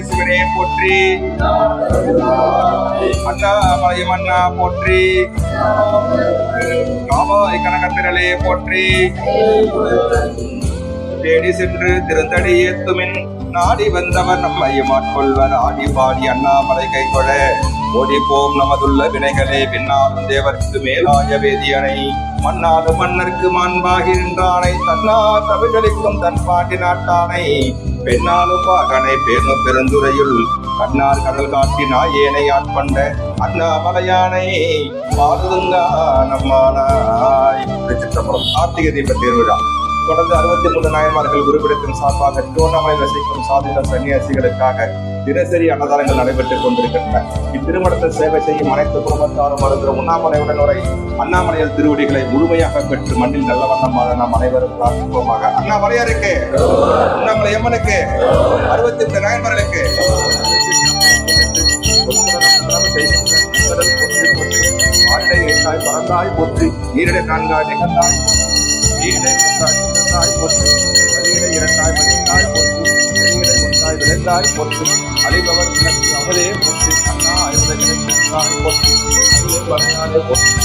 சிவனே போற்றி. அண்ணாமலை மன்னா போற்றி. காவாய் கனகத்திரளே போற்றி. தேடி சென்று திருந்தடி ஏத்துமின் நாடி வந்தவர் நம்மையும் ஆட்கொள்வர். ஆடி பாடி அண்ணாமலை கைகொட ஓடிப்போம் நமதுள்ள வினைகளே. பின்னாலும் தேவர்க்கு மேலாய வேதியனை மன்னாலும் மன்னர்க்கு மாண்பாகி நின்றானை. தன்னார் தமிழளிக்கும் தன் பாண்டி நாட்டானை பெண்ணாலும் பாகனை பேணும் பெருந்துறையுள் கண்ணார் கடல் காட்டி நாயேனை ஆட்கொண்ட அண்ணாமலையானை பாடுதுங்கா நம்மானாய். கார்த்திகை தீப திருவிழா தொடர்ந்து 63 நாயன்மார்கள் குருபிடத்தின் சார்பாக திருவண்ணாமலை வசிக்கும் சாதித்த சன்னியாசிகளுக்காக தினசரி அன்னதானங்கள் நடைபெற்றுக் கொண்டிருக்கின்றன. இத்திருமணத்தில் சேவை செய்யும் அனைத்து குடும்பத்தாரும் வருகிற உண்ணாமலையுடன் வரை அண்ணாமலையில் திருவடிகளை முழுமையாக பெற்று மண்ணில் நல்ல வண்ணமாக நாம் அனைவரும் பிரார்த்திப்போமாக. அண்ணாமலையாருக்கு, உண்ணாமலை அம்மனுக்கு, 63 நாயன்மார்களுக்கு பறந்தாய் போற்றி. நீரிடை 4 நிகழ்ந்தாய் நீரிடை 3 போற்றி. வழியிடை 2 மதிந்தாய் போற்றி. வெளியிடை 1 விளைந்தாய் போற்றி. அழிபவர் அமலே போற்றி. அண்ணா 50 போற்றி. போற்றி.